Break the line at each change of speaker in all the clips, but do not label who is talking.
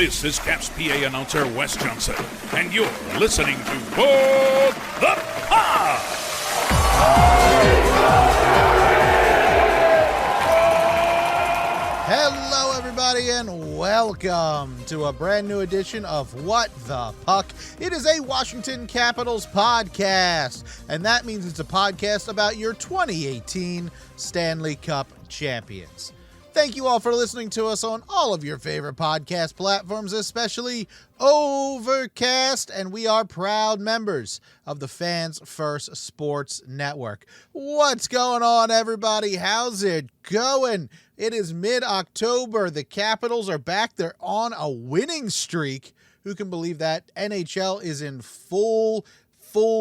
This is Caps PA announcer Wes Johnson, and you're listening to Board the Pod!
Hello, everybody, and welcome to a brand new edition of What the Puck. It is a Washington Capitals podcast, and that means it's a podcast about your 2018 Stanley Cup champions. Thank you all for listening to us on all of your favorite podcast platforms, especially Overcast, and we are proud members of the Fans First Sports Network. What's going on, everybody? How's it going? It is mid-October. The Capitals are back. They're on a winning streak. Who can believe that? NHL is in full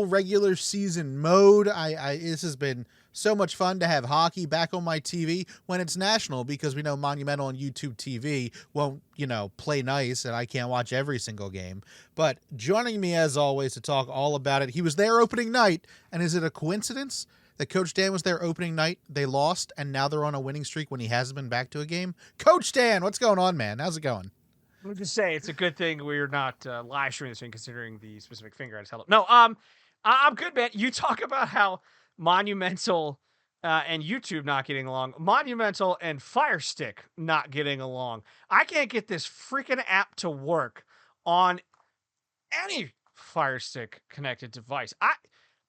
regular season mode. This has been so much fun to have hockey back on my TV when it's national, because we know Monumental and YouTube TV won't, play nice, and I can't watch every single game. But joining me, as always, to talk all about it, he was there opening night, and is it a coincidence that Coach Dan was there opening night, they lost, and now they're on a winning streak when he hasn't been back to a game? Coach Dan, what's going on, man? How's it going?
Let me just say, it's a good thing we're not live streaming this thing, considering the specific finger I just held up. No, I'm good, man. You talk about how Monumental and YouTube not getting along. Monumental and Fire Stick not getting along. I can't get this freaking app to work on any Fire Stick connected device.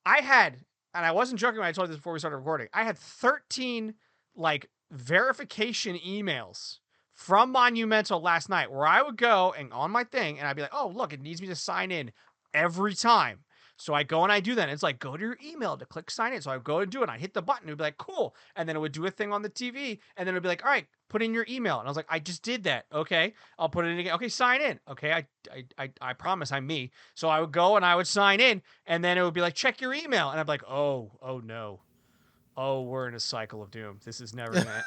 I had, and I wasn't joking when I told you this before we started recording, I had 13 verification emails from Monumental last night where I would go and on my thing and I'd be like, oh, look, it needs me to sign in every time. So I go and I do that. And it's like, go to your email to click sign in. So I would go and do it. And I hit the button. It would be like, cool. And then it would do a thing on the TV. And then it would be like, all right, put in your email. And I was like, I just did that. Okay. I'll put it in again. Okay. Sign in. Okay. I promise I'm me. So I would go and I would sign in. And then it would be like, check your email. And I'd be like, oh no. Oh, we're in a cycle of doom. This is never going to end.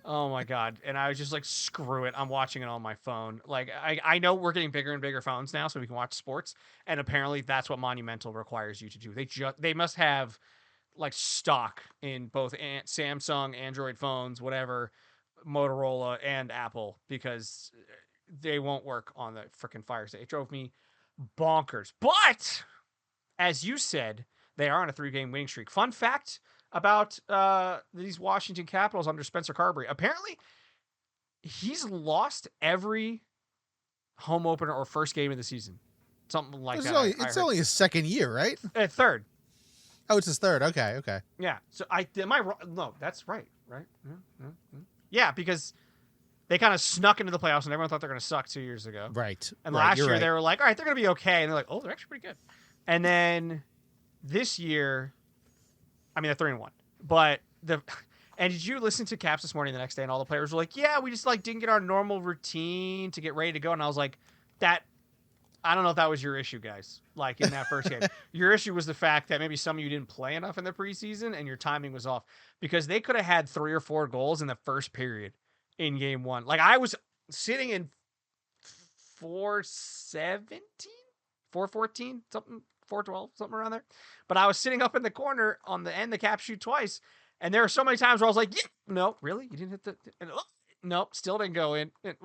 Oh my God. And I was just like, screw it. I'm watching it on my phone. Like, I know we're getting bigger and bigger phones now so we can watch sports. And apparently that's what Monumental requires you to do. They must have like stock in both Samsung, Android phones, whatever, Motorola and Apple, because they won't work on the freaking Fire Stick. It drove me bonkers. But as you said, they are on a 3-game winning streak. Fun fact about these Washington Capitals under Spencer Carbery. Apparently, he's lost every home opener or first game of the season. Something like that.
It's only his second year, right?
Third.
Oh, it's his third. Okay.
Yeah. So am I wrong? No, that's right. Right? Yeah, because they kind of snuck into the playoffs and everyone thought they're going to suck 2 years ago.
Right.
And last year they were like, all right, they're going to be okay. And they're like, oh, they're actually pretty good. And then this year, I mean, they're 3-1, but and did you listen to Caps this morning the next day? And all the players were like, yeah, we just didn't get our normal routine to get ready to go. And I was like, I don't know if that was your issue, guys. In that first game, your issue was the fact that maybe some of you didn't play enough in the preseason and your timing was off, because they could have had 3 or 4 goals in the first period in game 1. I was sitting in 4-17, 4-14, something. 4-12, something around there. But I was sitting up in the corner on the end, the Caps shoot twice. And there are so many times where I was like, yeah, no, really? You didn't hit the, and, oh, no, still didn't go in. It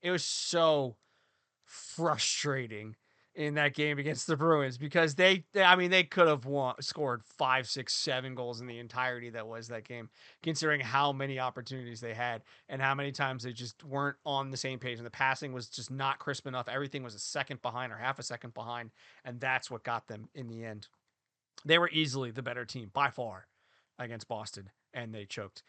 was so frustrating in that game against the Bruins, because they could have scored 5, 6, 7 goals in the entirety that was that game, considering how many opportunities they had and how many times they just weren't on the same page, and the passing was just not crisp enough. Everything was a second behind or half a second behind, and that's what got them in the end. They were easily the better team by far against Boston, and they choked.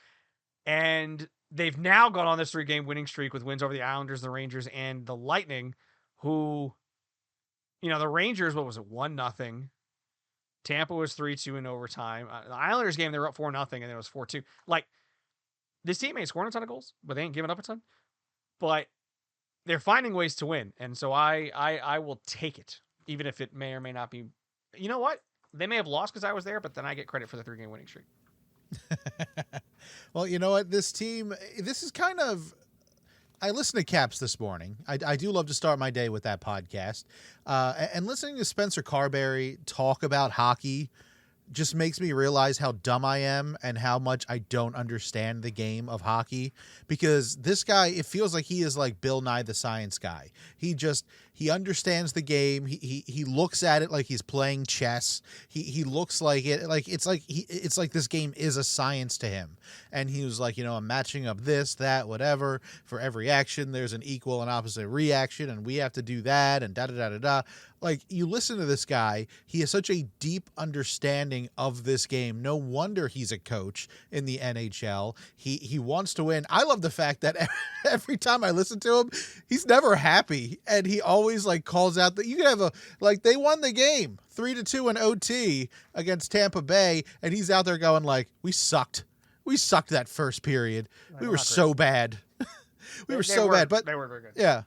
And they've now gone on this 3-game winning streak with wins over the Islanders, the Rangers, and the Lightning, who, the Rangers, what was it, 1-0. Tampa was 3-2 in overtime. The Islanders game, they were up 4-0, and then it was 4-2. This team ain't scoring a ton of goals, but they ain't giving up a ton. But they're finding ways to win, and so I will take it, even if it may or may not be. You know what? They may have lost because I was there, but then I get credit for the 3-game winning streak.
Well, you know what? This team, this is kind of... I listened to Caps this morning. I do love to start my day with that podcast. And listening to Spencer Carbery talk about hockey just makes me realize how dumb I am and how much I don't understand the game of hockey, because this guy, it feels like he is like Bill Nye the Science Guy. He understands the game. He looks at it like he's playing chess. He looks like it like it's like this game is a science to him. And he was like, I'm matching up this, that, whatever. For every action, there's an equal and opposite reaction, and we have to do that, and da da da da da. Like, you listen to this guy, he has such a deep understanding of this game. No wonder he's a coach in the NHL. He wants to win. I love the fact that every time I listen to him, he's never happy, and he always like calls out that you can have they won the game 3-2 in OT against Tampa Bay, and he's out there going like, we sucked that first period. We were so bad. We were so bad, but
they were very good.
Yeah.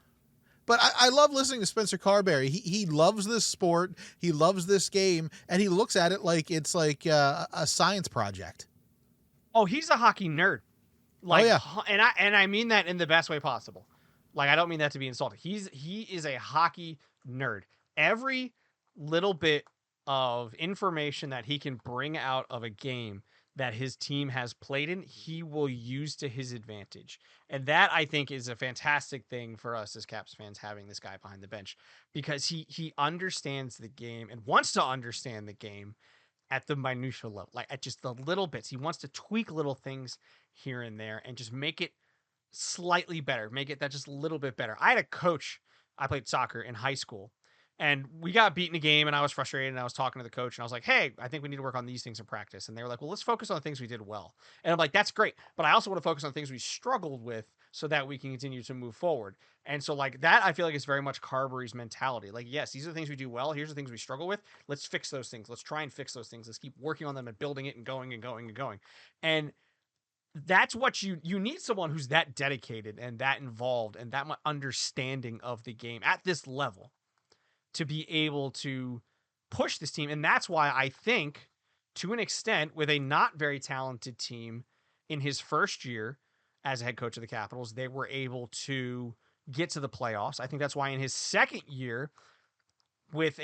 But I love listening to Spencer Carbery. He loves this sport. He loves this game, and he looks at it like it's like a science project.
Oh, he's a hockey nerd. Like,
oh, yeah.
And I mean that in the best way possible. Like, I don't mean that to be insulting. He is a hockey nerd. Every little bit of information that he can bring out of a game that his team has played in, he will use to his advantage. And that, I think, is a fantastic thing for us as Caps fans, having this guy behind the bench, because he understands the game and wants to understand the game at the minutia level, like at just the little bits. He wants to tweak little things here and there and just make it slightly better, make it that just a little bit better. I had a coach, I played soccer in high school, and we got beaten a game, and I was frustrated, and I was talking to the coach, and I was like, hey, I think we need to work on these things in practice. And they were like, well, let's focus on the things we did well. And I'm like, that's great, but I also want to focus on things we struggled with so that we can continue to move forward. And so like that, I feel like it's very much Carberry's mentality. Like, yes, these are the things we do well. Here's the things we struggle with. Let's fix those things. Let's try and fix those things. Let's keep working on them and building it and going and going and going. And that's what you need, someone who's that dedicated and that involved and that much understanding of the game at this level to be able to push this team. And that's why I think, to an extent, with a not very talented team in his first year as a head coach of the Capitals, they were able to get to the playoffs. I think that's why in his second year, with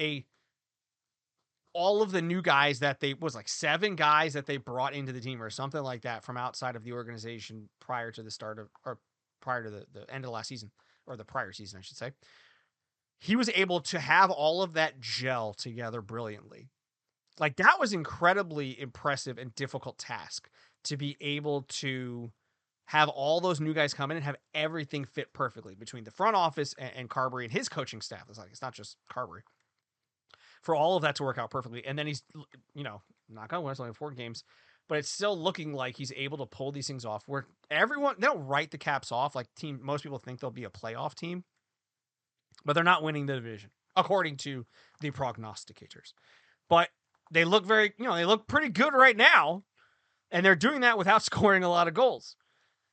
all of the new guys that was like 7 guys that they brought into the team or something like that from outside of the organization prior to the start of, or prior to the end of the last season, or the prior season, I should say. He was able to have all of that gel together brilliantly. Like, that was incredibly impressive and difficult task, to be able to have all those new guys come in and have everything fit perfectly between the front office and Carberry and his coaching staff. It's not just Carberry. For all of that to work out perfectly. And then he's, knock on wood, it's only 4 games, but it's still looking like he's able to pull these things off where they don't write the Caps off. Like, most people think they'll be a playoff team, but they're not winning the division, according to the prognosticators. But they look they look pretty good right now, and they're doing that without scoring a lot of goals.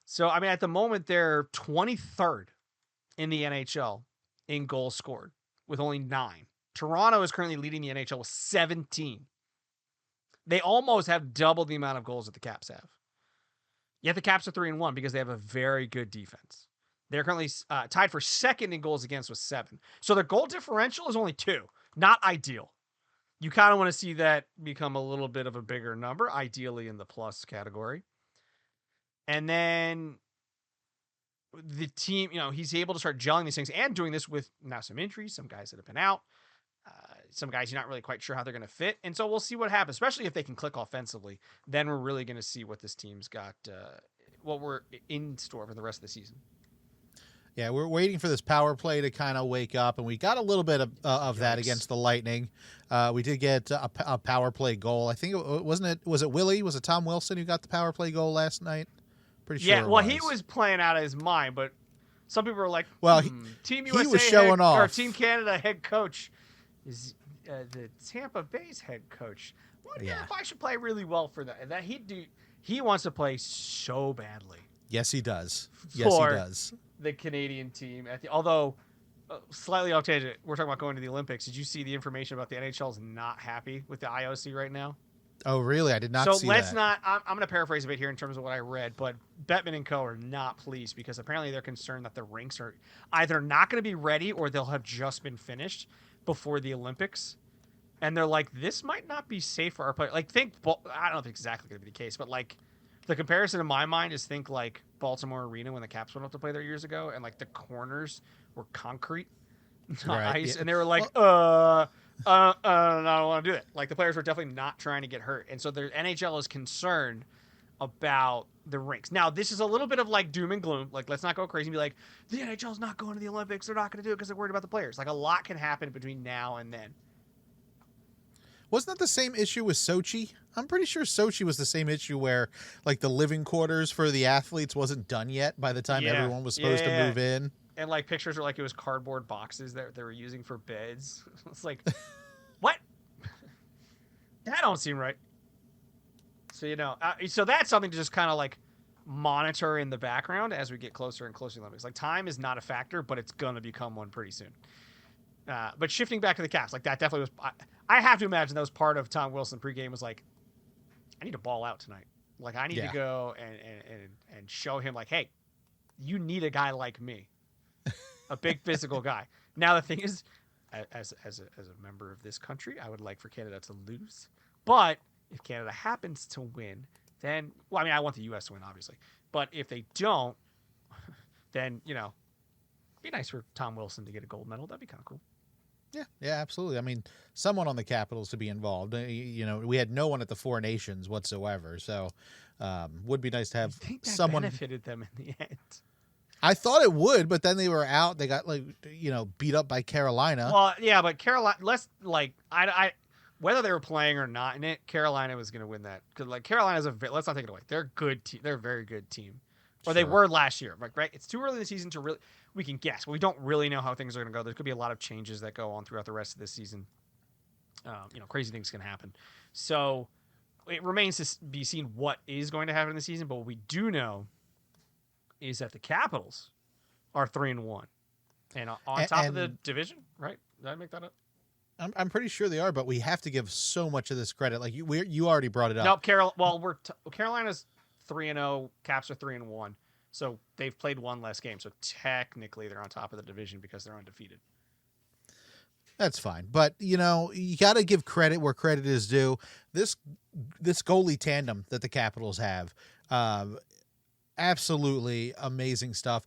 So, I mean, at the moment, they're 23rd in the NHL in goals scored with only 9. Toronto is currently leading the NHL with 17. They almost have double the amount of goals that the Caps have. Yet the Caps are 3-1 because they have a very good defense. They're currently tied for second in goals against with 7. So their goal differential is only 2. Not ideal. You kind of want to see that become a little bit of a bigger number, ideally in the plus category. And then the team, he's able to start gelling these things and doing this with now some injuries, some guys that have been out, some guys you're not really quite sure how they're going to fit. And so we'll see what happens, especially if they can click offensively. Then we're really going to see what this team's got, what we're in store for the rest of the season.
Yeah, we're waiting for this power play to kind of wake up, and we got a little bit of that against the Lightning. We did get a power play goal. I think was it Willie? Was it Tom Wilson who got the power play goal last night? Pretty sure.
Yeah, well, he was playing out of his mind, but some people were like,
"Well,
Team USA
he was showing off,
or Team Canada head coach is the Tampa Bay's head coach. Wonder if I should play really well for that." And that he wants to play so badly.
Yes, he does. Yes, he does.
The Canadian team, although slightly off tangent, we're talking about going to the Olympics. Did you see the information about the NHL's not happy with the IOC right now?
Oh, really? I did not see that. So
let's not, I'm going to paraphrase a bit here in terms of what I read, but Bettman and Co. are not pleased because apparently they're concerned that the rinks are either not going to be ready or they'll have just been finished before the Olympics. and they're like, this might not be safe for our player. Like, I don't know if it's exactly going to be the case, but like the comparison in my mind is think like Baltimore Arena when the Caps went up to play there years ago, and like the corners were concrete, not
Right,
ice,
yeah.
and they were like, no, I don't want to do it. Like the players were definitely not trying to get hurt, and so the NHL is concerned about the rinks. Now, this is a little bit of like doom and gloom. Like, let's not go crazy and be like, the NHL's not going to the Olympics. They're not going to do it because they're worried about the players. Like, a lot can happen between now and then.
Wasn't that the same issue with Sochi? I'm pretty sure Sochi was the same issue where, like, the living quarters for the athletes wasn't done yet by the time everyone was supposed to move in.
And, like, pictures were like it was cardboard boxes that they were using for beds. It's like, what? That don't seem right. So, so that's something to just kind of, like, monitor in the background as we get closer and closer to the Olympics. Like, time is not a factor, but it's going to become one pretty soon. But shifting back to the Caps, like, that definitely was... I have to imagine that was part of Tom Wilson pregame was like, I need to ball out tonight. Like, I need to go and show him, like, hey, you need a guy like me. A big physical guy. Now, the thing is, as a member of this country, I would like for Canada to lose. But if Canada happens to win, then, well, I mean, I want the U.S. to win, obviously. But if they don't, then, it'd be nice for Tom Wilson to get a gold medal. That'd be kind of cool.
Yeah, absolutely. I mean, someone on the Capitals to be involved. We had no one at the Four Nations whatsoever, so would be nice to have someone.
Benefited them in the end.
I thought it would, but then they were out. They got beat up by Carolina.
Well, yeah, but Carolina. I whether they were playing or not in it, Carolina was going to win that because like Carolina's let's not take it away. They're a good team. They're a very good team. Or they were last year, right? It's too early in the season to really. We can guess, but we don't really know how things are going to go. There could be a lot of changes that go on throughout the rest of this season. Crazy things can happen. So it remains to be seen what is going to happen in the season. But what we do know is that the Capitals are 3-1, and on top of the division, right? Did I make that up?
I'm pretty sure they are, but we have to give so much of this credit. Like you already brought it up.
No, Carolina's 3-0. Caps are 3-1. So they've played one less game. So technically they're on top of the division because they're undefeated.
That's fine. But, you got to give credit where credit is due. This goalie tandem that the Capitals have, absolutely amazing stuff.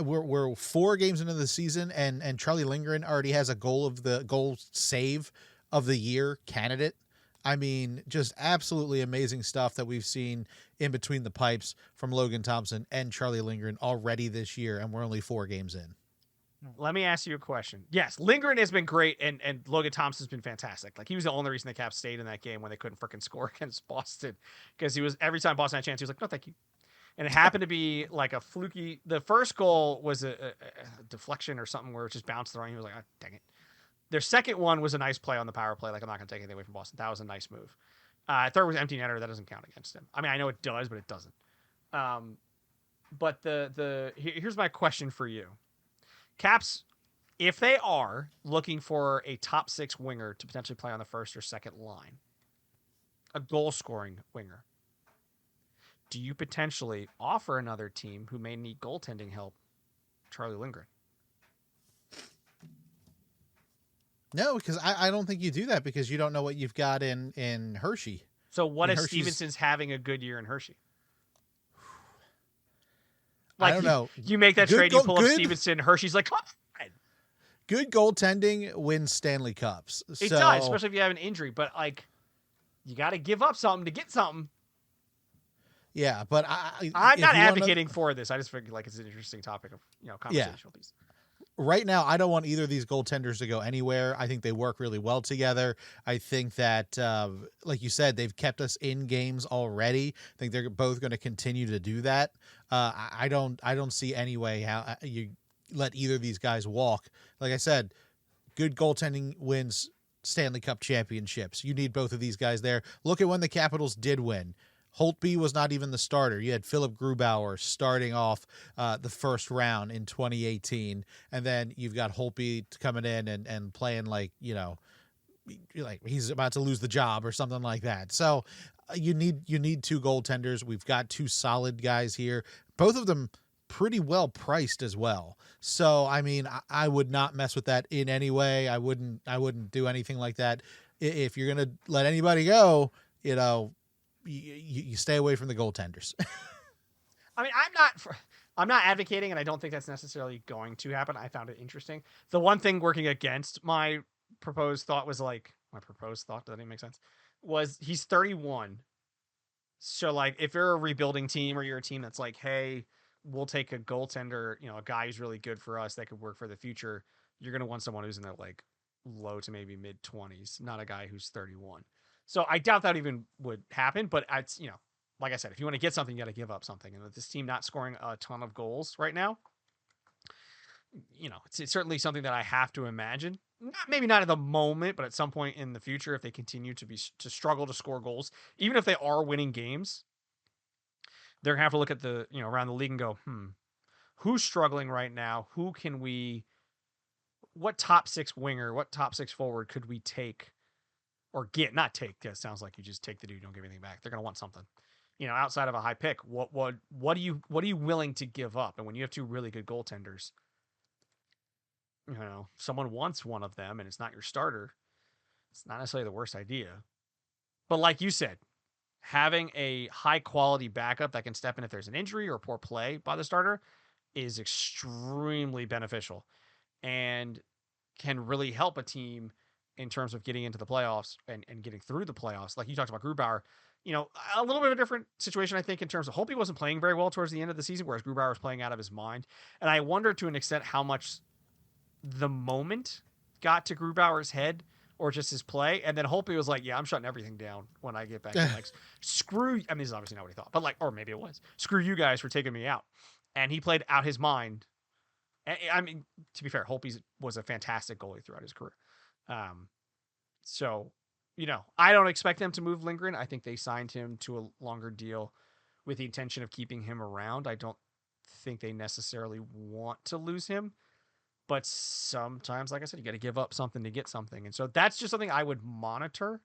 We're 4 games into the season, and Charlie Lindgren already has a goal save of the year candidate. I mean, just absolutely amazing stuff that we've seen in between the pipes from Logan Thompson and Charlie Lindgren already this year, and we're only 4 games in.
Let me ask you a question. Yes, Lindgren has been great, and Logan Thompson's been fantastic. Like, he was the only reason the Caps stayed in that game when they couldn't freaking score against Boston, because every time Boston had a chance, he was like, no, thank you. And it happened to be like a fluky. The first goal was a deflection or something where it just bounced around. He was like, oh, dang it. Their second one was a nice play on the power play. Like, I'm not going to take anything away from Boston. That was a nice move. Third was empty netter. That doesn't count against him. I mean, I know it does, but it doesn't. But here's my question for you. Caps, if they are looking for a top 6 winger to potentially play on the first or second line, a goal-scoring winger, do you potentially offer another team who may need goaltending help Charlie Lindgren?
No, because I don't think you do that because you don't know what you've got in Hershey.
So what if Stevenson's having a good year in Hershey?
Like, I don't know.
You make that trade, you pull up Stevenson, Hershey's like, come on.
Good goaltending wins Stanley Cups.
It does, especially if you have an injury. But, like, you got to give up something to get something.
Yeah, but
I'm not advocating for this. I just feel like it's an interesting topic of conversational piece.
Right now, I don't want either of these goaltenders to go anywhere. I think they work really well together. I think that, like you said, they've kept us in games already. I think they're both going to continue to do that. I don't see any way how you let either of these guys walk. Like I said, good goaltending wins Stanley Cup championships. You need both of these guys there. Look at when the Capitals did win. Holtby was not even the starter. You had Philip Grubauer starting off the first round in 2018, and then you've got Holtby coming in and playing like he's about to lose the job or something like that. So you need 2 goaltenders. We've got 2 solid guys here. Both of them pretty well priced as well. So, I mean, I would not mess with that in any way. I wouldn't do anything like that. If you're going to let anybody go, you stay away from the goaltenders.
I mean, I'm not advocating, and I don't think that's necessarily going to happen. I found it interesting. The one thing working against my proposed thought was like, my proposed thought, does that even make sense? Was he's 31. So like, if you're a rebuilding team or you're a team that's like, hey, we'll take a goaltender, a guy who's really good for us that could work for the future, you're going to want someone who's in their like low to maybe mid 20s, not a guy who's 31. So I doubt that even would happen, but it's, like I said, if you want to get something, you got to give up something. And with this team not scoring a ton of goals right now, it's certainly something that I have to imagine. Maybe not at the moment, but at some point in the future, if they continue to struggle to score goals, even if they are winning games, they're gonna have to look at the around the league and go, who's struggling right now? What top six winger, what top six forward could we take or get? Not take. That sounds like you just take the dude, don't give anything back. They're gonna want something. Outside of a high pick, what are you willing to give up? And when you have two really good goaltenders, someone wants one of them and it's not your starter, it's not necessarily the worst idea. But like you said, having a high quality backup that can step in if there's an injury or poor play by the starter is extremely beneficial and can really help a team in terms of getting into the playoffs and getting through the playoffs. Like you talked about Grubauer, a little bit of a different situation, I think, in terms of Holtby wasn't playing very well towards the end of the season, whereas Grubauer was playing out of his mind. And I wonder to an extent how much the moment got to Grubauer's head or just his play. And then Holtby was like, yeah, I'm shutting everything down when I get back. Like, screw, I mean, this is obviously not what he thought, but like, or maybe it was, screw you guys for taking me out. And he played out his mind. I mean, to be fair, Holtby was a fantastic goalie throughout his career. So, I don't expect them to move Lindgren. I think they signed him to a longer deal with the intention of keeping him around. I don't think they necessarily want to lose him. But sometimes, like I said, you got to give up something to get something. And so that's just something I would monitor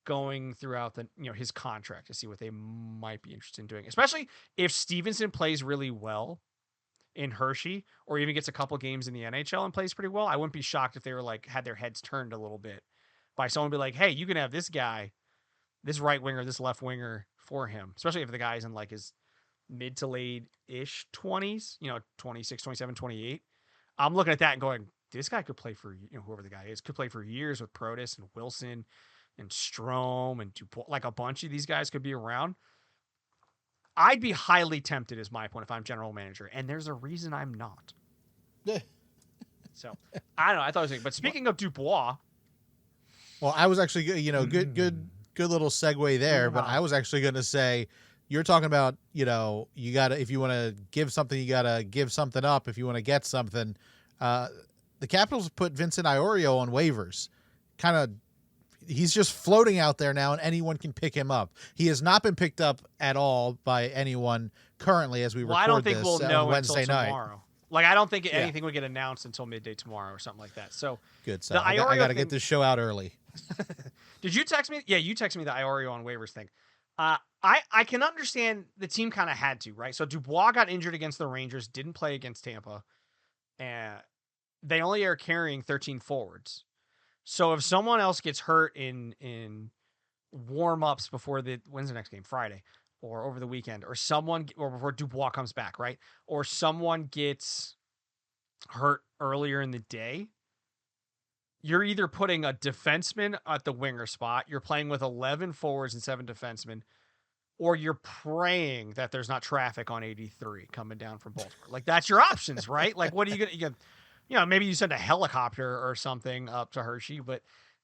going throughout his contract to see what they might be interested in doing, especially if Stevenson plays really well in Hershey or even gets a couple games in the NHL and plays pretty well. I wouldn't be shocked if they were like, had their heads turned a little bit by someone be like, hey, you can have this guy, this right winger, this left winger for him, especially if the guy's in like his mid to late ish 20s, 26, 27, 28. I'm looking at that and going, this guy could play for, whoever the guy is, could play for years with Protas and Wilson and Strome and Dubois. Like a bunch of these guys could be around. I'd be highly tempted, is my point, if I'm general manager. And there's a reason I'm not. So, I don't know. I thought it was, but speaking of Dubois.
Well, I was actually, good little segue there, but I was actually going to say, you're talking about, you got to, if you want to give something, you got to give something up. If you want to get something, the Capitals put Vincent Iorio on waivers. He's just floating out there now and anyone can pick him up. He has not been picked up at all by anyone currently as we record this.
I don't think we'll know
Wednesday
until
night.
Tomorrow. Like, I don't think anything would get announced until midday tomorrow or something like that. So
good. So I got to get this show out early.
Did you text me? Yeah, you texted me the Iorio on waivers thing. I can understand the team kind of had to, right? So Dubois got injured against the Rangers, didn't play against Tampa, and they only are carrying 13 forwards. So if someone else gets hurt in warm-ups before when's the next game? Friday or over the weekend, or before Dubois comes back, right? Or someone gets hurt earlier in the day, you're either putting a defenseman at the winger spot, you're playing with 11 forwards and 7 defensemen, or you're praying that there's not traffic on 83 coming down from Baltimore. Like, that's your options, right? Like, what are you going to, maybe you send a helicopter or something up to Hershey, but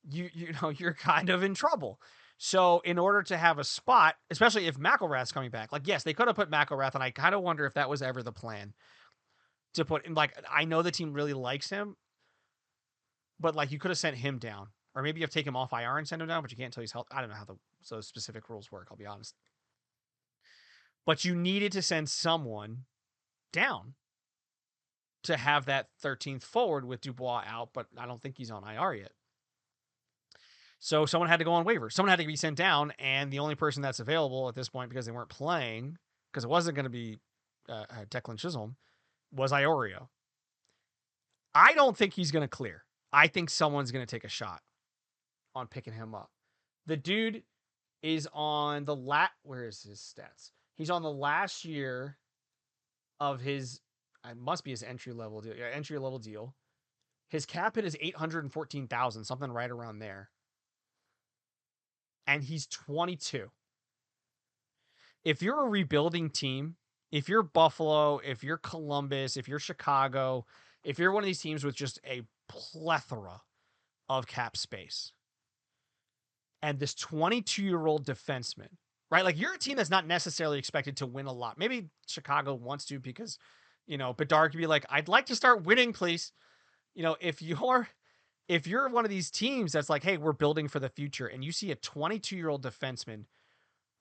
you're kind of in trouble. So in order to have a spot, especially if McElrath's coming back, like, yes, they could have put McElrath, and I kind of wonder if that was ever the plan to put in. Like, I know the team really likes him, but like, you could have sent him down, or maybe you have to take him off IR and send him down, but you can't tell he's healthy. I don't know how those specific rules work, I'll be honest. But you needed to send someone down to have that 13th forward with Dubois out, but I don't think he's on IR yet. So someone had to go on waiver. Someone had to be sent down, and the only person that's available at this point, because they weren't playing, because it wasn't going to be Declan Chisholm was Iorio. I don't think he's going to clear. I think someone's going to take a shot on picking him up. The dude is on the where is his stats? He's on the last year of his, it must be his entry level deal. His cap hit is 814,000, something right around there. And he's 22. If you're a rebuilding team, if you're Buffalo, if you're Columbus, if you're Chicago, if you're one of these teams with just a plethora of cap space, and this 22-year-old defenseman, right? Like, you're a team that's not necessarily expected to win a lot. Maybe Chicago wants to because, Bedard could be like, I'd like to start winning, please. If you're one of these teams that's like, hey, we're building for the future, and you see a 22-year-old defenseman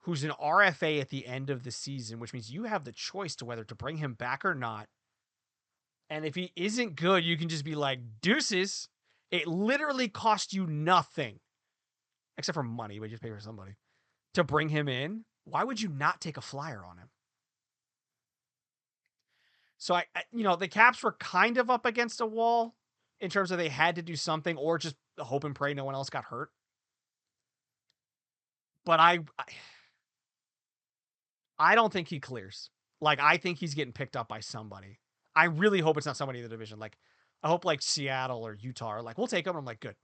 who's an RFA at the end of the season, which means you have the choice to whether to bring him back or not. And if he isn't good, you can just be like, deuces. It literally cost you nothing, except for money, but you just pay for somebody to bring him in. Why would you not take a flyer on him? So the Caps were kind of up against a wall in terms of they had to do something or just hope and pray no one else got hurt. But I don't think he clears. Like, I think he's getting picked up by somebody. I really hope it's not somebody in the division. Like, I hope like Seattle or Utah are like, we'll take him. I'm like, good.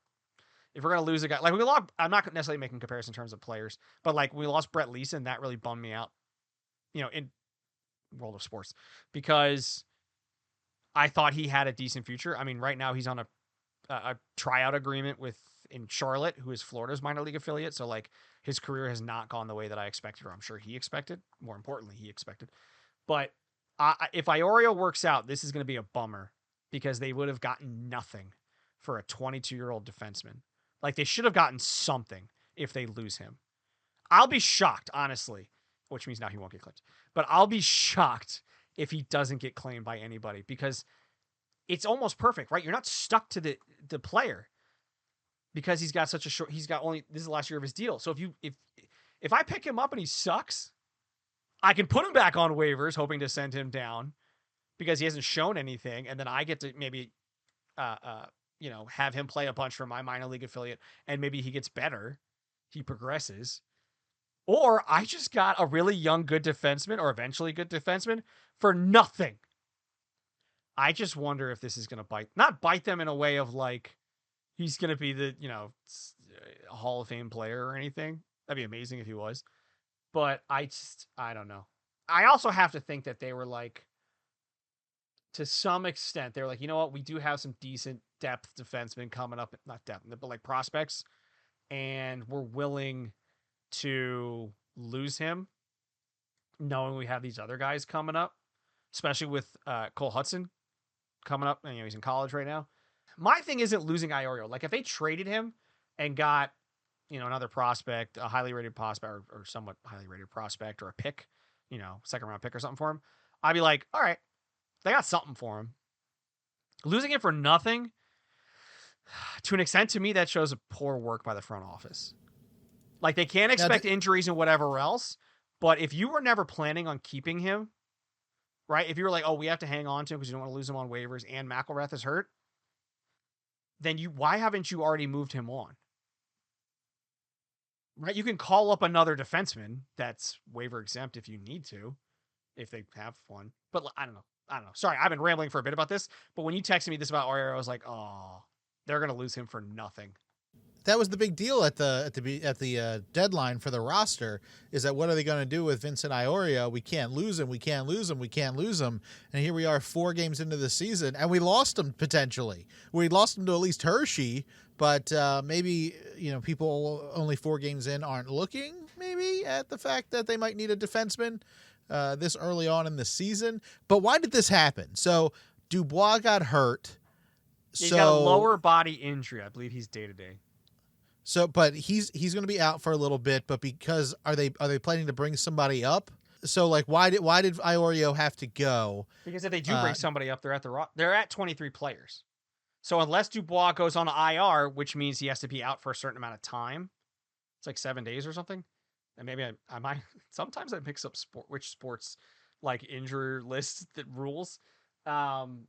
If we're going to lose a guy, like we lost, I'm not necessarily making comparison in terms of players, but like we lost Brett Leeson. That really bummed me out, in world of sports, because I thought he had a decent future. I mean, right now he's on a tryout agreement in Charlotte, who is Florida's minor league affiliate. So like his career has not gone the way that I expected, or I'm sure he expected. More importantly, he expected. But if Iorio works out, this is going to be a bummer because they would have gotten nothing for a 22-year-old defenseman. Like, they should have gotten something if they lose him. I'll be shocked, honestly, which means now he won't get claimed. But I'll be shocked if he doesn't get claimed by anybody because it's almost perfect, right? You're not stuck to the player because he's got such a short. This is the last year of his deal. So if I pick him up and he sucks, I can put him back on waivers, hoping to send him down because he hasn't shown anything, and then I get to maybe have him play a bunch for my minor league affiliate, and maybe he gets better, he progresses. Or I just got a really young, good defenseman, or eventually good defenseman, for nothing. I just wonder if this is going to not bite them in a way of like, he's going to be the, Hall of Fame player or anything. That'd be amazing if he was. But I don't know. I also have to think that they were like, to some extent, they were like, you know what? We do have some decent depth defensemen coming up. Not depth, but like prospects. And we're willing to lose him knowing we have these other guys coming up, especially with Cole Hudson coming up. He's in college right now. My thing isn't losing Iorio. Like, if they traded him and got, another prospect, a highly rated prospect or somewhat highly rated prospect or a pick, second round pick or something for him, I'd be like, all right, they got something for him. Losing him for nothing, to an extent, to me, that shows a poor work by the front office. Like, they can't expect injuries and whatever else, but if you were never planning on keeping him, right? If you were like, oh, we have to hang on to him because you don't want to lose him on waivers and McElrath is hurt, then why haven't you already moved him on? Right? You can call up another defenseman that's waiver exempt if you need to, if they have one. But I don't know. Sorry, I've been rambling for a bit about this, but when you texted me this about Iorio, I was like, oh, they're going to lose him for nothing.
That was the big deal at the deadline for the roster, is that what are they going to do with Vincent Iorio? We can't lose him. We can't lose him. We can't lose him. And here we are 4 games into the season, and we lost him potentially. We lost him to at least Hershey, but maybe, people only 4 games in aren't looking maybe at the fact that they might need a defenseman this early on in the season. But why did this happen? So Dubois got hurt.
He's got a lower body injury. I believe he's day-to-day.
So, but he's going to be out for a little bit. But because are they planning to bring somebody up? So, like, why did Iorio have to go?
Because if they do bring somebody up, they're at 23 players. So unless Dubois goes on IR, which means he has to be out for a certain amount of time, it's like 7 days or something. And maybe I might sometimes I mix up which sports like injury list that rules. You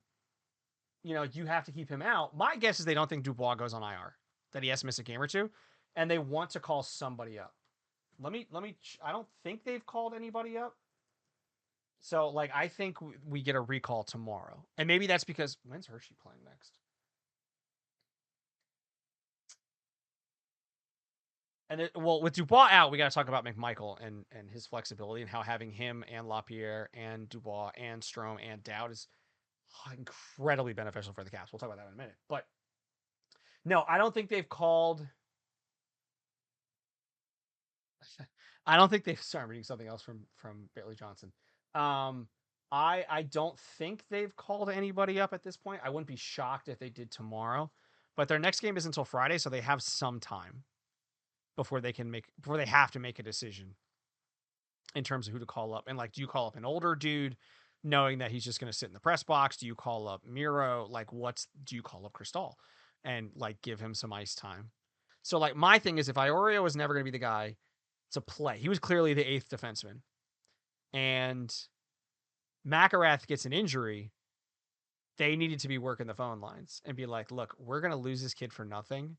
have to keep him out. My guess is they don't think Dubois goes on IR, that he has to miss a game or two, and they want to call somebody up. I don't think they've called anybody up. So, like, I think we get a recall tomorrow. And maybe that's because, when's Hershey playing next? And with Dubois out, we got to talk about McMichael and his flexibility and how having him and LaPierre and Dubois and Strome and Dowd is incredibly beneficial for the Caps. We'll talk about that in a minute. But no, I don't think they've called. I don't think they've. Sorry, I'm reading something else from Bailey Johnson. I don't think they've called anybody up at this point. I wouldn't be shocked if they did tomorrow, but their next game is until Friday, so they have some time before they have to make a decision in terms of who to call up. And like, do you call up an older dude knowing that he's just going to sit in the press box? Do you call up Miro? Like, do you call up Cristal and like give him some ice time? So like, my thing is, if Iorio was never going to be the guy to play, he was clearly the 8th defenseman, and McIlrath gets an injury, they needed to be working the phone lines and be like, look, we're going to lose this kid for nothing.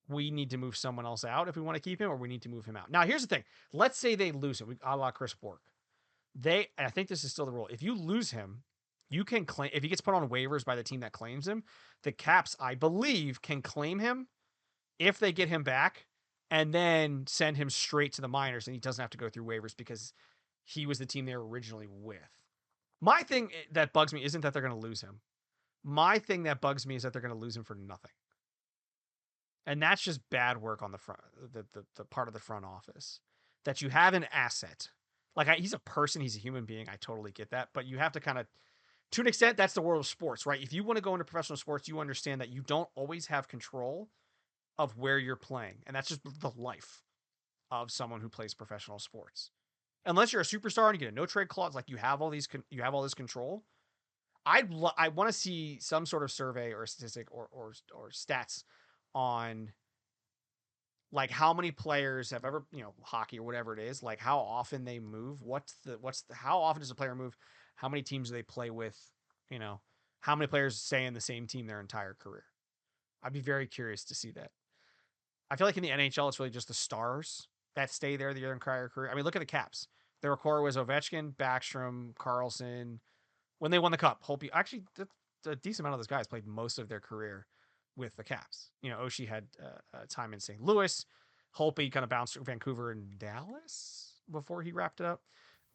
We need to move someone else out if we want to keep him, or we need to move him out. Now, here's the thing. Let's say they lose him, a la Chris Bork. I think this is still the rule. If you lose him, you can claim, if he gets put on waivers by the team that claims him, the Caps, I believe, can claim him if they get him back and then send him straight to the minors, and he doesn't have to go through waivers because he was the team they were originally with. My thing that bugs me isn't that they're going to lose him. My thing that bugs me is that they're going to lose him for nothing. And that's just bad work on the front, the part of the front office, that you have an asset. Like, he's a person, he's a human being. I totally get that. But you have to kind of, to an extent, that's the world of sports, right? If you want to go into professional sports, you understand that you don't always have control of where you're playing. And that's just the life of someone who plays professional sports. Unless you're a superstar and you get a no trade clause, like you have all this control. I want to see some sort of survey or statistic or stats on like how many players have ever, hockey or whatever it is, like how often they move, how often does a player move, how many teams do they play with, how many players stay in the same team their entire career. I'd be very curious to see that. I feel like in the NHL, it's really just the stars that stay there their entire career. I mean, look at the Caps. Their core was Ovechkin, Backstrom, Carlson. When they won the Cup, Holtby, actually, a decent amount of those guys played most of their career with the Caps. Oshie had time in St. Louis. Holtby kind of bounced through Vancouver and Dallas before he wrapped it up.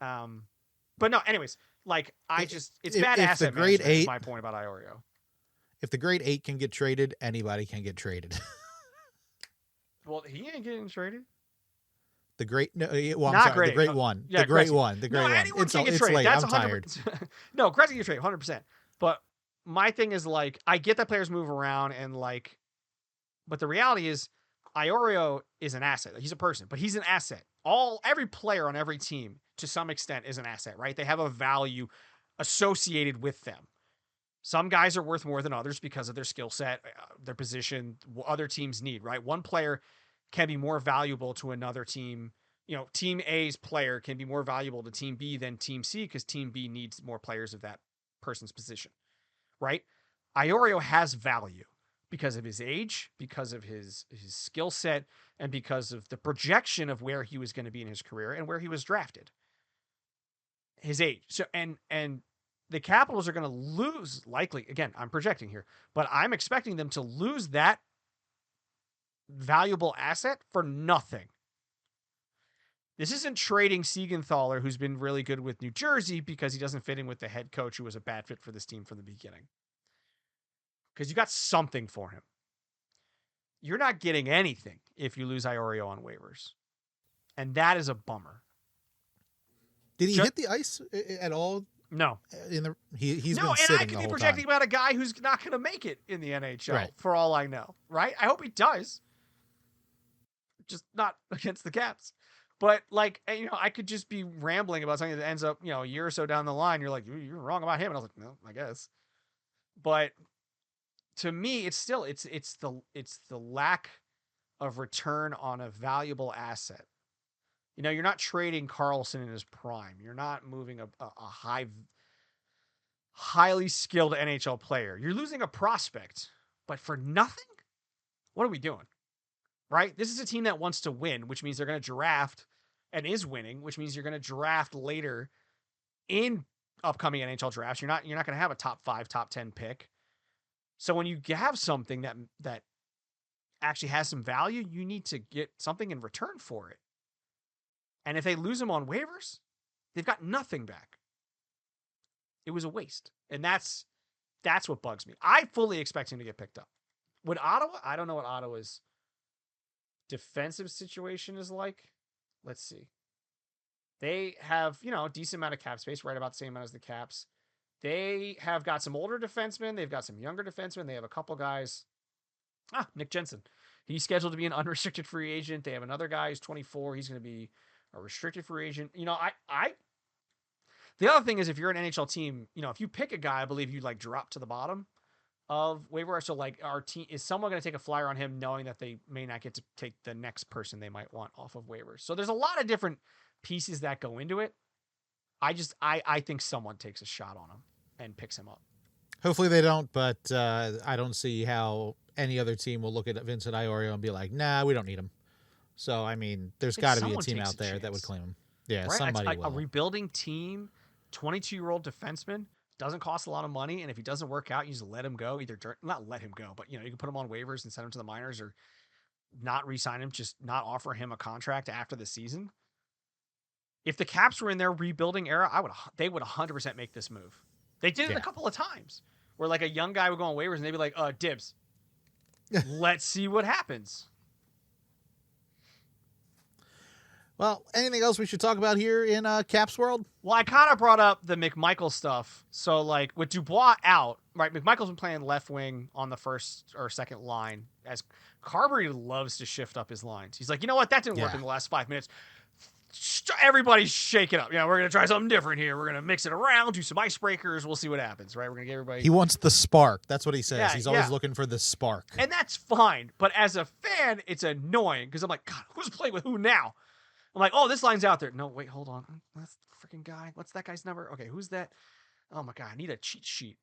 But no, anyways, like it's bad asset management is my point about Iorio.
If the grade 8 can get traded, anybody can get traded.
Well, he ain't getting traded.
The great, no, well,
I'm
sorry, the great one. Yeah, the great one. The great one.
Anyone can get traded. That's 100%. No, Gretzky can get traded, 100%. But my thing is, like, I get that players move around and, like, but the reality is Iorio is an asset. He's a person, but he's an asset. Every player on every team, to some extent, is an asset, right? They have a value associated with them. Some guys are worth more than others because of their skill set, their position, what other teams need, right? One player can be more valuable to another team. Team A's player can be more valuable to Team B than Team C because Team B needs more players of that person's position, right? Iorio has value because of his age, because of his skill set, and because of the projection of where he was going to be in his career and where he was drafted. His age. So, and the Capitals are going to lose, likely, again, I'm projecting here, but I'm expecting them to lose that valuable asset for nothing. This isn't trading Siegenthaler, who's been really good with New Jersey, because he doesn't fit in with the head coach who was a bad fit for this team from the beginning. Because you got something for him. You're not getting anything if you lose Iorio on waivers. And that is a bummer.
Did he hit the ice at all?
No.
He's been sitting the whole time.
No, and I could be projecting about a guy who's not going to make it in the NHL, for all I know, right? I hope he does. Just not against the Caps. But, like, I could just be rambling about something that ends up, a year or so down the line. You're like, you're wrong about him. And I was like, no, I guess. But to me, it's still, it's the lack of return on a valuable asset You're not trading Carlson in his prime. You're not moving a highly skilled NHL player. You're losing a prospect, but for nothing? What are we doing? Right? This is a team that wants to win, which means they're going to draft and is winning, which means you're going to draft later in upcoming NHL drafts. You're not going to have a top 5, top 10 pick. So when you have something that actually has some value, you need to get something in return for it. And if they lose them on waivers, they've got nothing back. It was a waste. And that's what bugs me. I fully expect him to get picked up. Would Ottawa? I don't know what Ottawa's defensive situation is like. Let's see. They have, a decent amount of cap space, right about the same amount as the Caps. They have got some older defensemen. They've got some younger defensemen. They have a couple guys. Nick Jensen. He's scheduled to be an unrestricted free agent. They have another guy who's 24. He's going to be a restricted free agent. The other thing is, if you're an NHL team, if you pick a guy, I believe you drop to the bottom of waiver. So our team, is someone going to take a flyer on him knowing that they may not get to take the next person they might want off of waivers? So there's a lot of different pieces that go into it. I think someone takes a shot on him and picks him up.
Hopefully they don't, but I don't see how any other team will look at Vincent Iorio and be like, nah, we don't need him. So, I mean, there's got to be a team out there that would claim him. Yeah,
right?
Somebody will.
A rebuilding team, 22-year-old defenseman, doesn't cost a lot of money, and if he doesn't work out, you just let him go. Not let him go, but you can put him on waivers and send him to the minors, or not re-sign him, just not offer him a contract after the season. If the Caps were in their rebuilding era, they would 100% make this move. They did it a couple of times where a young guy would go on waivers and they'd be like, dibs. Let's see what happens.
Well, anything else we should talk about here in Caps world?
Well, I kind of brought up the McMichael stuff. So, with Dubois out, right, McMichael's been playing left wing on the first or second line, as Carberry loves to shift up his lines. He's like, you know what? That didn't work in the last 5 minutes. Everybody's shaking up. We're going to try something different here. We're going to mix it around, do some icebreakers. We'll see what happens, right? We're going to get everybody.
He wants the spark. That's what he says.
Yeah,
He's always looking for the spark.
And that's fine. But as a fan, it's annoying because I'm like, God, who's playing with who now? I'm like, oh, this line's out there. No, wait, hold on. That's the freaking guy. What's that guy's number? Okay, who's that? Oh, my God. I need a cheat sheet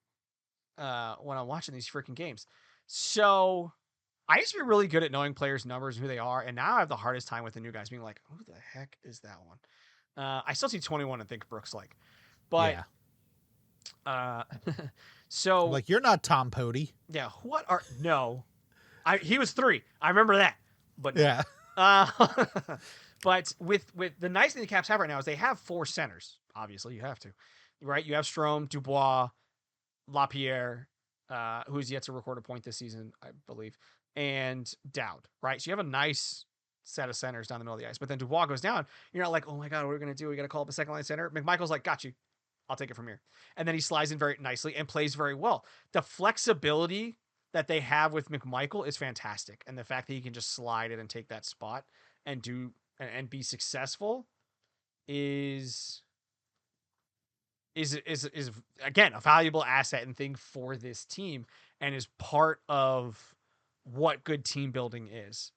when I'm watching these freaking games. So I used to be really good at knowing players' numbers and who they are, and now I have the hardest time with the new guys being like, who the heck is that one? I still see 21 and think Brooks but so
you're not Tom Pody.
Yeah, he was 3. I remember that, but
yeah.
But with the nice thing the Caps have right now is they have 4 centers. Obviously, you have to, right? You have Strome, Dubois, LaPierre, who's yet to record a point this season, I believe, and Dowd, right? So you have a nice set of centers down the middle of the ice. But then Dubois goes down. You're not like, oh my God, what are we going to do? We got to call up a second line center. McMichael's like, got you. I'll take it from here. And then he slides in very nicely and plays very well. The flexibility that they have with McMichael is fantastic. And the fact that he can just slide it and take that spot and be successful is again a valuable asset and thing for this team, and is part of what good team building is.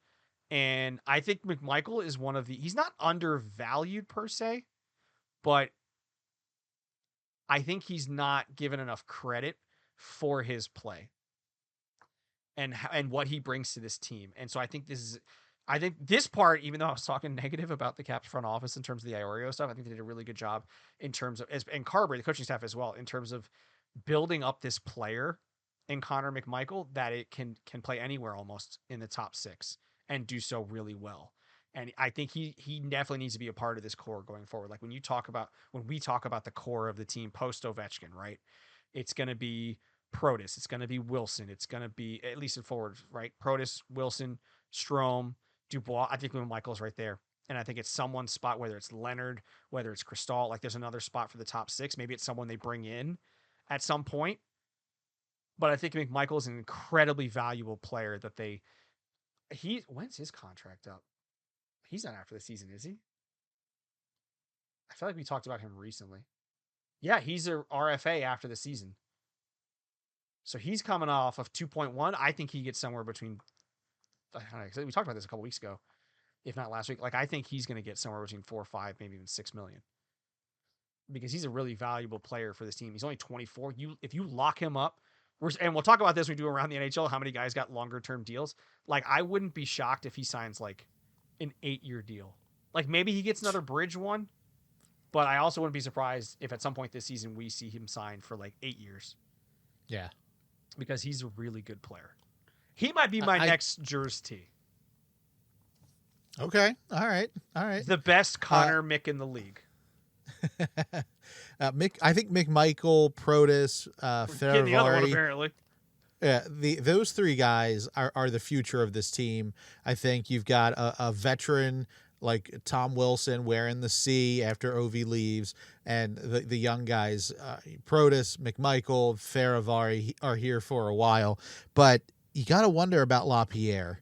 And I think McMichael is he's not undervalued per se, but I think he's not given enough credit for his play and what he brings to this team. And so I think this part, even though I was talking negative about the Caps front office in terms of the Iorio stuff, I think they did a really good job in terms of, and Carberry, the coaching staff as well, in terms of building up this player in Connor McMichael that it can play anywhere almost in the top 6 and do so really well. And I think he definitely needs to be a part of this core going forward. When we talk about the core of the team post Ovechkin, right? It's going to be Protas. It's going to be Wilson. It's going to be, at least in forward, right? Protas, Wilson, Strome, Dubois. I think McMichael's right there. And I think it's someone's spot, whether it's Leonard, whether it's Cristal, there's another spot for the top 6. Maybe it's someone they bring in at some point. But I think McMichael is an incredibly valuable player that when's his contract up? He's not after the season, is he? I feel like we talked about him recently. Yeah, he's a RFA after the season. So he's coming off of 2.1. I think he gets somewhere between, I don't know, we talked about this a couple weeks ago. if not last week. Like, I think he's going to get somewhere between 4 or 5, maybe even 6 million, because he's a really valuable player for this team. He's only 24. If you lock him up, and we'll talk about this when we do around the NHL, how many guys got longer term deals. Like, I wouldn't be shocked if he signs like an 8-year deal. Like, maybe he gets another bridge one, but I also wouldn't be surprised if at some point this season we see him sign for like 8 years.
Yeah.
Because he's a really good player. He might be my next Jers T.
Okay. All right.
The best Connor Mick in the league.
I think McMichael, Protas,
Getting the other one,
Ferravari.
apparently.
Yeah, those three guys are the future of this team. I think you've got a veteran like Tom Wilson wearing the C after OV leaves, and the young guys, Protas, McMichael, Ferravari are here for a while. But you got to wonder about LaPierre.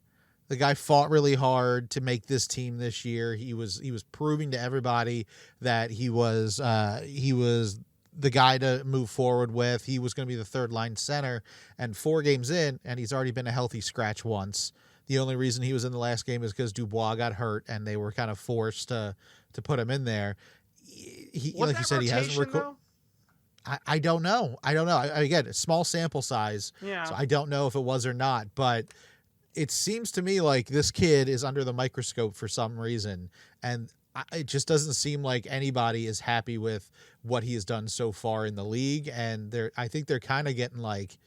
The guy fought really hard to make this team this year. He was proving to everybody that he was the guy to move forward with. He was going to be the third line center, and 4 games in, and he's already been a healthy scratch once. The only reason he was in the last game is because Dubois got hurt, and they were kind of forced to put him in there. He, like you said, he hasn't recorded. I don't know. Again, small sample size, so I don't know if it was or not, but it seems to me like this kid is under the microscope for some reason, and it just doesn't seem like anybody is happy with what he has done so far in the league, and I think they're kind of getting like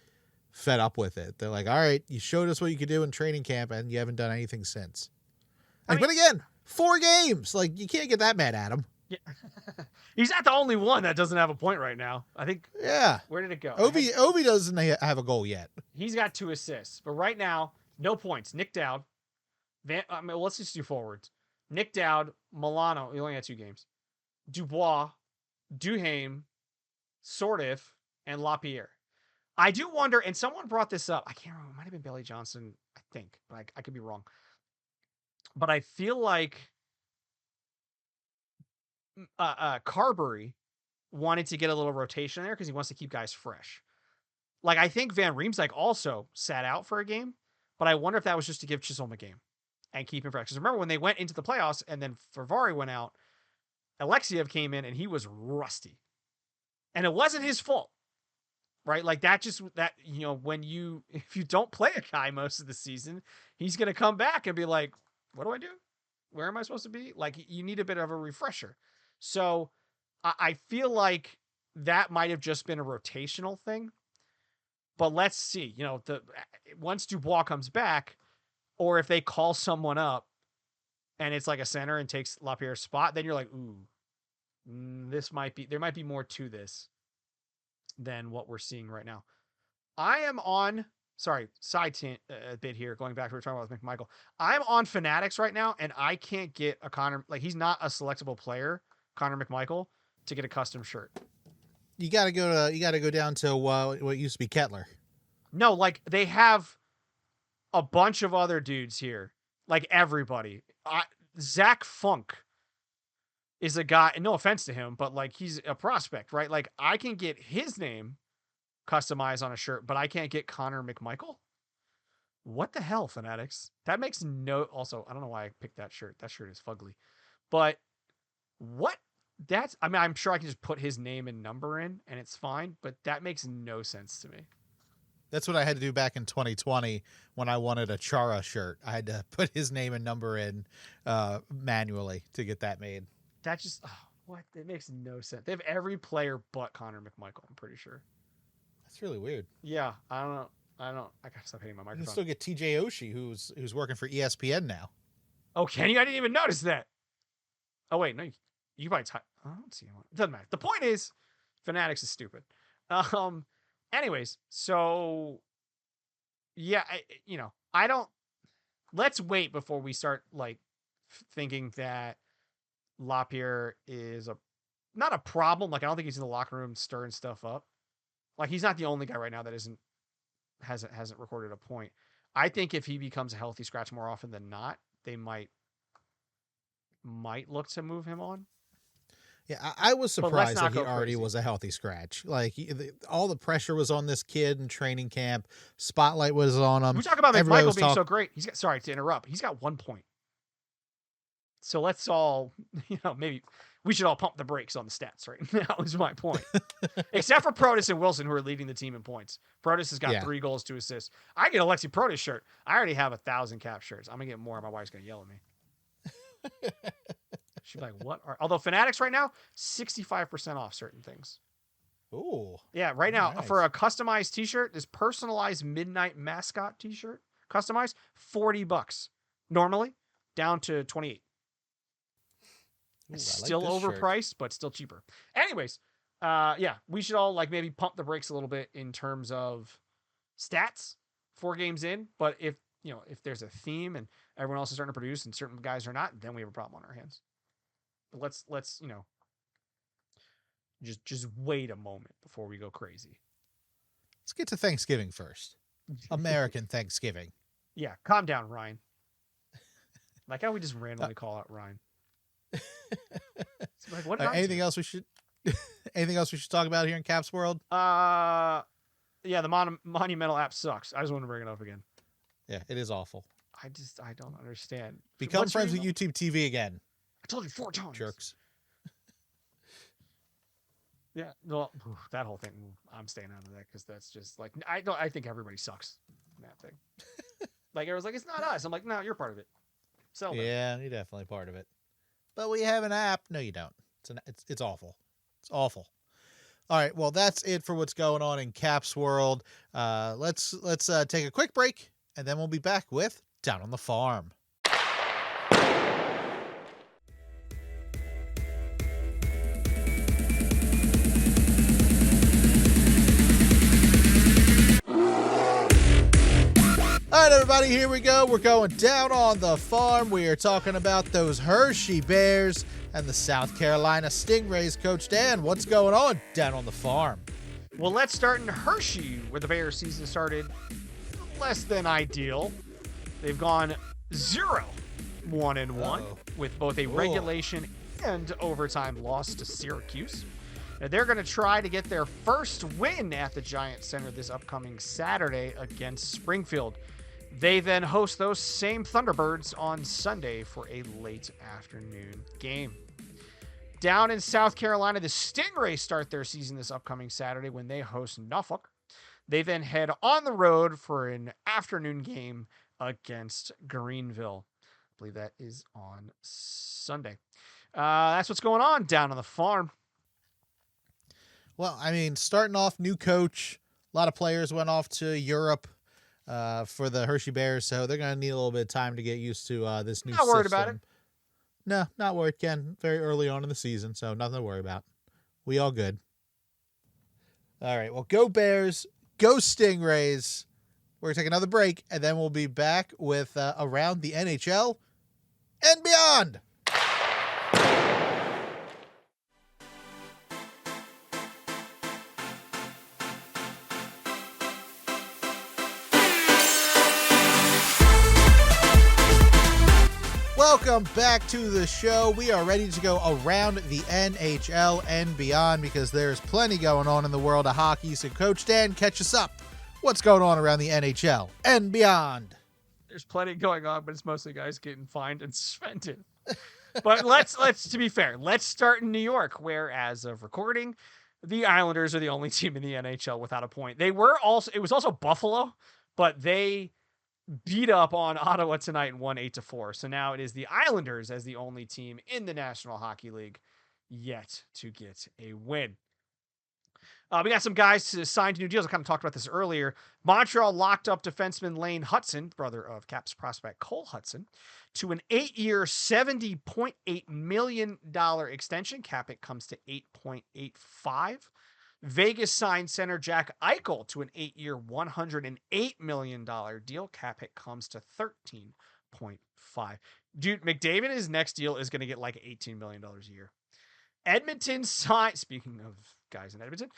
fed up with it. They're like, all right, you showed us what you could do in training camp, and you haven't done anything since. But again, 4 games. Like, you can't get that mad at him.
Yeah. He's not the only one that doesn't have a point right now. I think.
Yeah.
Where did it go?
Ovi doesn't have a goal yet.
He's got 2 assists, but right now, no points. Nick Dowd. Let's just do forwards. Nick Dowd, Milano. He only had 2 games. Dubois, Duhaime, Sortif, and LaPierre. I do wonder, and someone brought this up. I can't remember. It might have been Bailey Johnson, I think, but I could be wrong. But I feel like Carberry wanted to get a little rotation there because he wants to keep guys fresh. Like, I think Van Riemsdyk also sat out for a game, but I wonder if that was just to give Chisholm a game and keep him fresh. Because remember when they went into the playoffs and then Ferravari went out, Alexiev came in and he was rusty. And it wasn't his fault, right? Like, if you don't play a guy most of the season, he's going to come back and be like, what do I do? Where am I supposed to be? Like, you need a bit of a refresher. So I feel like that might have just been a rotational thing. But let's see, once Dubois comes back, or if they call someone up and it's like a center and takes LaPierre's spot, then you're like, ooh, there might be more to this than what we're seeing right now. I am on, side bit here, going back to what we were talking about with McMichael. I'm on Fanatics right now, and I can't get a Connor, like, he's not a selectable player, Connor McMichael, to get a custom shirt.
You got to go down to what used to be Kettler.
No, like, they have a bunch of other dudes here, like everybody. Zach Funk is a guy, and no offense to him, but like, he's a prospect, right? Like, I can get his name customized on a shirt, but I can't get Connor McMichael. What the hell, Fanatics? That makes also, I don't know why I picked that shirt. That shirt is fugly, but what? I'm sure I can just put his name and number in and it's fine, but that makes no sense to me.
That's what I had to do back in 2020 when I wanted a Chara shirt. I had to put his name and number in manually to get that made.
That just, what? It makes no sense. They have every player but Connor McMichael, I'm pretty sure.
That's really weird.
Yeah, I don't know. I gotta stop hitting my microphone.
You can still get TJ Oshie, who's working for ESPN now.
Oh, can you? I didn't even notice that. Oh, wait, no, you probably I don't see one. It doesn't matter. The point is, Fanatics is stupid. Anyways, so yeah, let's wait before we start like thinking that LaPierre is not a problem. Like, I don't think he's in the locker room stirring stuff up. Like, he's not the only guy right now that hasn't recorded a point. I think if he becomes a healthy scratch more often than not, they might look to move him on.
Yeah, I was surprised that he already was a healthy scratch. Like, all the pressure was on this kid in training camp. Spotlight was on him.
We talk about McMichael being so great. Sorry to interrupt. He's got 1 point. So let's all, maybe we should all pump the brakes on the stats right now is my point. Except for Protas and Wilson, who are leading the team in points. Protas has got 3 goals, 2 assists. I get a Alexi Protas shirt. I already have 1,000 cap shirts. I'm going to get more. My wife's going to yell at me. She's like, what? Although Fanatics right now, 65% off certain things.
Ooh.
Yeah, right now,
nice.
for a customized t-shirt, this personalized Midnight Mascot t-shirt, customized, $40. Normally, down to 28. It's still overpriced, but still cheaper. Anyways, we should all maybe pump the brakes a little bit in terms of stats 4 games in. But if there's a theme and everyone else is starting to produce and certain guys are not, then we have a problem on our hands. But let's just wait a moment before we go crazy.
Let's get to Thanksgiving first. American Thanksgiving.
Yeah, calm down, Ryan. Like how we just randomly call out Ryan. What
anything else we should talk about here in Caps World?
Yeah, the Monumental app sucks. I just want to bring it up again.
Yeah, it is awful.
I don't understand.
Become friends with YouTube TV again.
I told you 4 times.
Jerks.
Yeah, well, that whole thing, I'm staying out of that because that's just I think everybody sucks in that thing. Everyone's like, it's not us. I'm like, no, you're part of it.
Yeah, you're definitely part of it. But we have an app. No, you don't. It's awful. It's awful. All right. Well, that's it for what's going on in Caps World. Let's take a quick break, and then we'll be back with Down on the Farm. All right, everybody, here we go. We're going down on the farm. We are talking about those Hershey Bears and the South Carolina Stingrays. Coach Dan, what's going on down on the farm?
Well, let's start in Hershey, where the Bears season started less than ideal. They've gone 0-1-1 with both a regulation and overtime loss to Syracuse. Now, they're going to try to get their first win at the Giant Center this upcoming Saturday against Springfield. They then host those same Thunderbirds on Sunday for a late afternoon game. Down in South Carolina, the Stingrays start their season this upcoming Saturday when they host Norfolk. They then head on the road for an afternoon game against Greenville. I believe that is on Sunday. That's what's going on down on the farm.
Well, I mean, starting off, new coach. A lot of players went off to Europe for the Hershey Bears, so they're going to need a little bit of time to get used to this new system.
Not worried about it.
No, not worried, Ken. Very early on in the season, so nothing to worry about. We all good. All right, well, go Bears, go Stingrays. We're going to take another break, and then we'll be back with Around the NHL and Beyond. Welcome back to the show. We are ready to go around the NHL and beyond because there's plenty going on in the world of hockey. So, Coach Dan, catch us up. What's going on around the NHL and beyond?
There's plenty going on, but it's mostly guys getting fined and suspended. But let's to be fair, let's start in New York, where as of recording, the Islanders are the only team in the NHL without a point. It was also Buffalo, but they beat up on Ottawa tonight and won 8-4. So now it is the Islanders as the only team in the National Hockey League yet to get a win. We got some guys to sign to new deals. I kind of talked about this earlier. Montreal locked up defenseman Lane Hudson, brother of Caps prospect Cole Hudson, to an 8-year, $70.8 million extension. Cap it comes to 8.85. Vegas signed center Jack Eichel to an 8-year, $108 million deal. Cap hit comes to 13.5. Dude, McDavid, his next deal is going to get like $18 million a year. Edmonton signed, speaking of guys in Edmonton,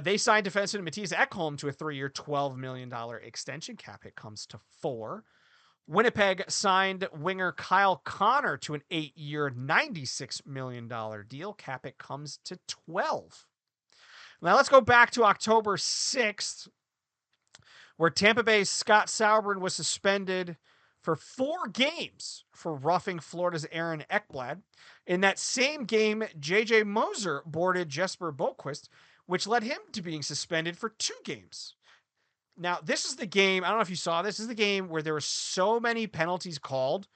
they signed defenseman Mattias Ekholm to a 3-year, $12 million extension. Cap hit comes to 4. Winnipeg signed winger Kyle Connor to an 8-year, $96 million deal. Cap hit comes to 12. Now let's go back to October 6th, where Tampa Bay's Scott Sauerbrunn was suspended for 4 games for roughing Florida's Aaron Ekblad. In that same game, J.J. Moser boarded Jesper Boquist, which led him to being suspended for 2 games. Now, this is the game, I don't know if you saw this, is the game where there were so many penalties called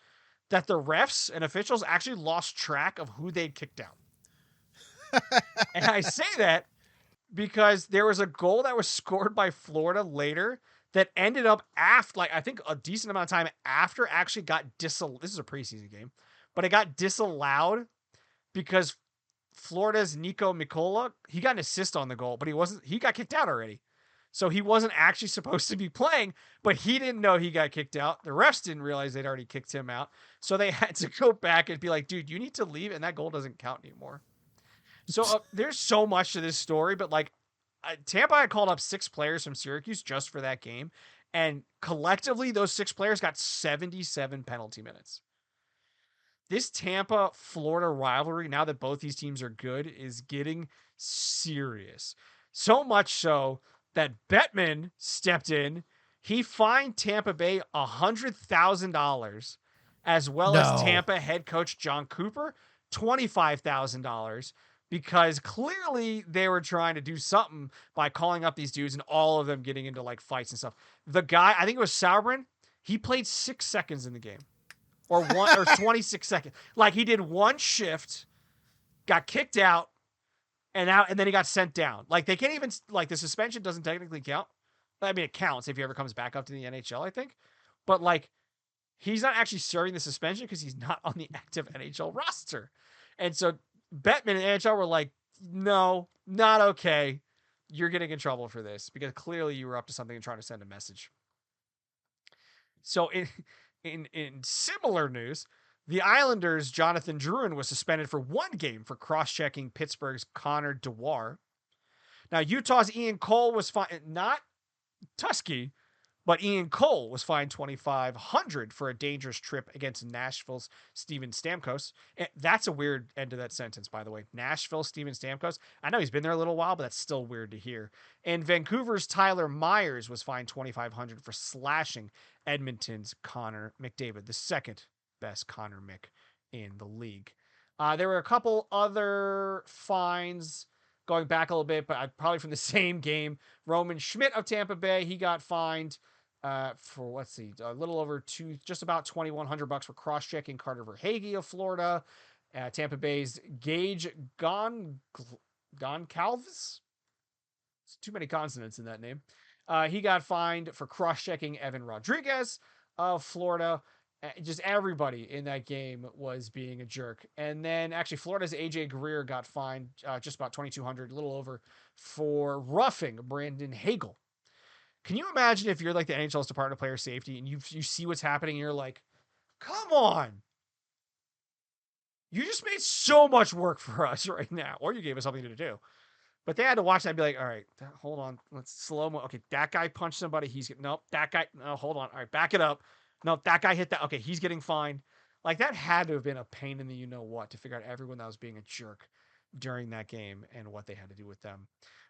that the refs and officials actually lost track of who they'd kicked out. And I say that because there was a goal that was scored by Florida later that ended up after, like, I think a decent amount of time after actually got disallowed. This is a preseason game, but it got disallowed because Florida's Nico Mikola, he got an assist on the goal, but he got kicked out already. So he wasn't actually supposed to be playing, but he didn't know he got kicked out. The refs didn't realize they'd already kicked him out. So they had to go back and be like, dude, you need to leave, and that goal doesn't count anymore. So there's so much to this story, but like Tampa had called up 6 players from Syracuse just for that game. And collectively, those 6 players got 77 penalty minutes. This Tampa-Florida rivalry, now that both these teams are good, is getting serious. So much so that Bettman stepped in. He fined Tampa Bay $100,000, as well as Tampa head coach John Cooper $25,000, because clearly they were trying to do something by calling up these dudes and all of them getting into like fights and stuff. The guy, I think it was Sauerbrunn, he played 6 seconds in the game, or 26 seconds. Like he did 1 shift, got kicked out, and then he got sent down. Like they can't even, like the suspension doesn't technically count. I mean, it counts if he ever comes back up to the NHL, I think. But like, he's not actually serving the suspension because he's not on the active NHL roster. And so Bettman and NHL were like, no, not okay. You're getting in trouble for this because clearly you were up to something and trying to send a message. So in similar news, the Islanders' Jonathan Drouin was suspended for 1 game for cross-checking Pittsburgh's Connor Dewar. Now, Utah's Ian Cole was fined, not Tusky, but Ian Cole was fined $2,500 for a dangerous trip against Nashville's Steven Stamkos. And that's a weird end to that sentence, by the way. Nashville, Steven Stamkos. I know he's been there a little while, but that's still weird to hear. And Vancouver's Tyler Myers was fined $2,500 for slashing Edmonton's Connor McDavid, the second best Connor Mick in the league. There were a couple other fines going back a little bit, but probably from the same game. Roman Schmidt of Tampa Bay, he got fined for, let's see, a little over just about $2,100 for cross-checking Carter Verhaeghe of Florida. Tampa Bay's Gage Goncalves. It's too many consonants in that name. He got fined for cross-checking Evan Rodriguez of Florida. Just everybody in that game was being a jerk. And then actually Florida's AJ Greer got fined just about $2,200, a little over, for roughing Brandon Hagel. Can you imagine if you're like the NHL's Department of Player Safety and you see what's happening and you're like, come on. You just made so much work for us right now. Or you gave us something to do. But they had to watch that and be like, all right, hold on. Let's slow-mo. Okay, that guy punched somebody. Nope, that guy. No, hold on. All right, back it up. No, that guy hit that. Okay, he's getting fined. Like, that had to have been a pain in the you-know-what to figure out everyone that was being a jerk during that game and what they had to do with them.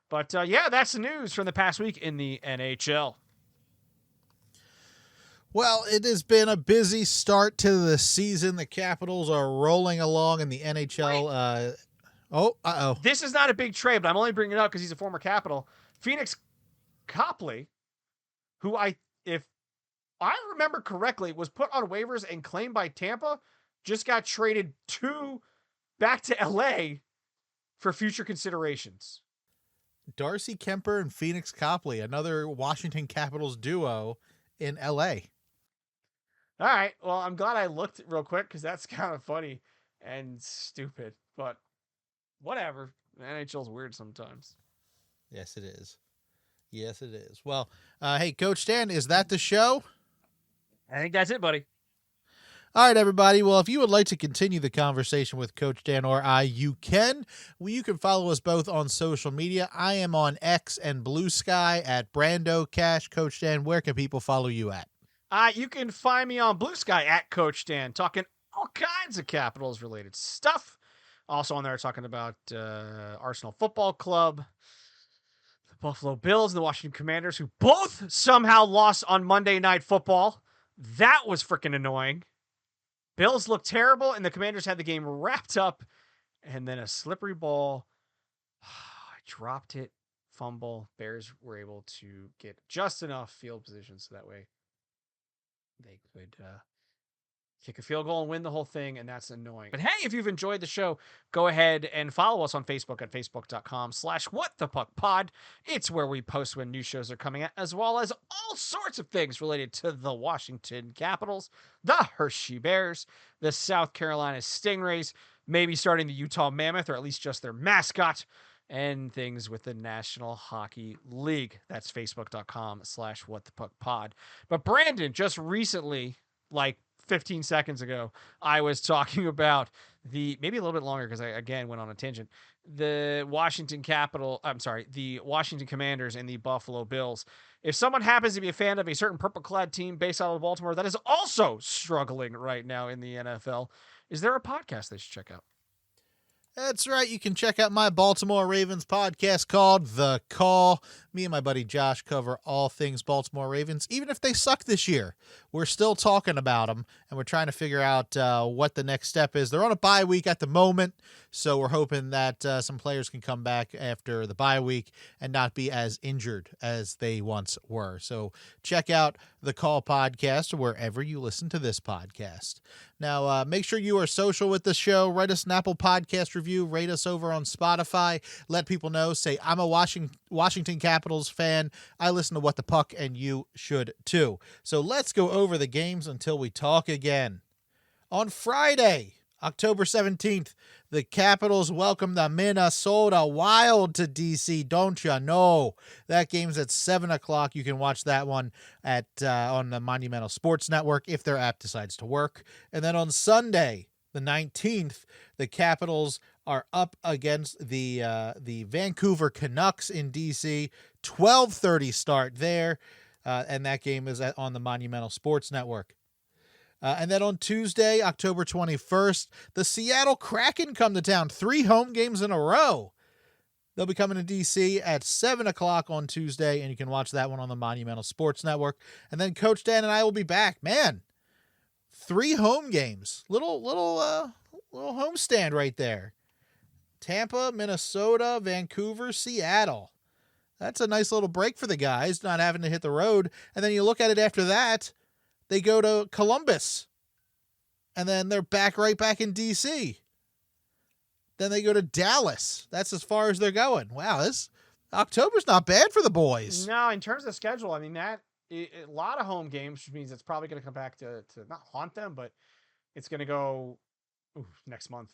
But, yeah, that's the news from the past week in the NHL.
Well, it has been a busy start to the season. The Capitals are rolling along in the NHL.
This is not a big trade, but I'm only bringing it up because he's a former Capital. Phoenix Copley, who if I remember correctly, was put on waivers and claimed by Tampa, just got traded back to LA for future considerations.
Darcy Kemper and Phoenix Copley, another Washington Capitals duo in LA.
All right. Well, I'm glad I looked real quick because that's kind of funny and stupid, but whatever. The NHL's weird sometimes.
Yes, it is. Yes, it is. Well, hey, Coach Dan, is that the show?
I think that's it, buddy.
All right, everybody. Well, if you would like to continue the conversation with Coach Dan or I, you can. Well, you can follow us both on social media. I am on X and Blue Sky at Brando Cash. Coach Dan, where can people follow you at?
You can find me on Blue Sky at Coach Dan, talking all kinds of Capitals-related stuff. Also on there talking about Arsenal Football Club, the Buffalo Bills, and the Washington Commanders, who both somehow lost on Monday Night Football. That was freaking annoying. Bills looked terrible, and the Commanders had the game wrapped up. And then a slippery ball. I dropped it. Fumble. Bears were able to get just enough field position so that way they could kick a field goal and win the whole thing, and that's annoying. But hey, if you've enjoyed the show, go ahead and follow us on Facebook at facebook.com/whatthepuckpod. It's where we post when new shows are coming out, as well as all sorts of things related to the Washington Capitals, the Hershey Bears, the South Carolina Stingrays, maybe starting the Utah Mammoth, or at least just their mascot, and things with the National Hockey League. That's facebook.com/whatthepuckpod. But Brandon, just recently, like 15 seconds ago, I was talking about maybe a little bit longer because I, again, went on a tangent. The Washington Commanders and the Buffalo Bills. If someone happens to be a fan of a certain purple-clad team based out of Baltimore that is also struggling right now in the NFL, is there a podcast they should check out?
That's right. You can check out my Baltimore Ravens podcast called The Call. Me and my buddy Josh cover all things Baltimore Ravens. Even if they suck this year, we're still talking about them, and we're trying to figure out what the next step is. They're on a bye week at the moment, so we're hoping that some players can come back after the bye week and not be as injured as they once were. So check out The Call podcast wherever you listen to this podcast. Now, make sure you are social with the show. Write us an Apple Podcast review. Rate us over on Spotify. Let people know. Say, I'm a Washington Capitals fan. I listen to What the Puck, and you should too. So let's go over the games until we talk again. On Friday, October 17th, the Capitals welcome the Minnesota Wild to D.C. Don't you know? That game's at 7 o'clock. You can watch that one at on the Monumental Sports Network if their app decides to work. And then on Sunday, the 19th, the Capitals are up against the Vancouver Canucks in D.C. 12:30 start there, and that game is on the Monumental Sports Network. And then on Tuesday, October 21st, the Seattle Kraken come to town. 3 home games in a row. They'll be coming to D.C. at 7 o'clock on Tuesday, and you can watch that one on the Monumental Sports Network. And then Coach Dan and I will be back. Man, 3 home games. Little homestand right there. Tampa, Minnesota, Vancouver, Seattle. That's a nice little break for the guys, not having to hit the road. And then you look at it after that, they go to Columbus, and then they're right back in D.C. Then they go to Dallas. That's as far as they're going. Wow, this October's not bad for the boys.
No, in terms of schedule, I mean, a lot of home games, which means it's probably going to come back to not haunt them, but it's going to go next month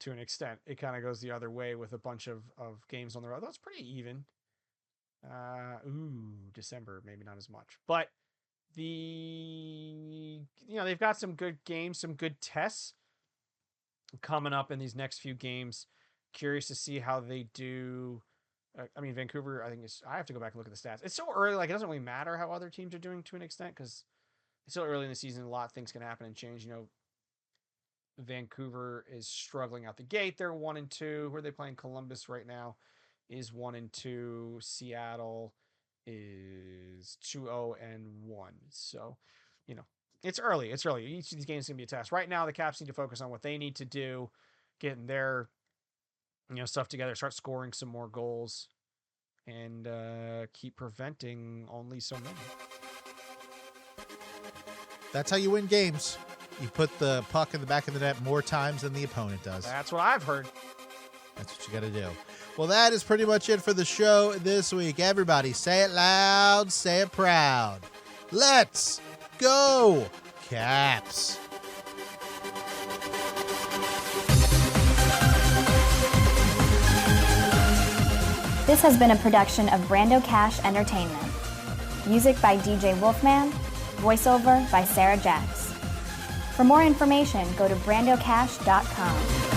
to an extent. It kind of goes the other way with a bunch of games on the road. That's pretty even. December, maybe not as much. But they've got some good games, some good tests coming up in these next few games. Curious to see how they do. Vancouver, I have to go back and look at the stats. It's so early, like it doesn't really matter how other teams are doing to an extent because it's still early in the season. A lot of things can happen and change. Vancouver is struggling out the gate. They're 1-2. Who are they playing? Columbus right now is 1-2. Seattle is 2-0-1. So, it's early. It's early. Each of these games is going to be a test. Right now, the Caps need to focus on what they need to do, getting their, stuff together, start scoring some more goals, and keep preventing only so many.
That's how you win games. You put the puck in the back of the net more times than the opponent does.
That's what I've heard.
That's what you got to do. Well, that is pretty much it for the show this week. Everybody, say it loud, say it proud. Let's go, Caps.
This has been a production of Brando Cash Entertainment. Music by DJ Wolfman. Voiceover by Sarah Jacks. For more information, go to brandocash.com.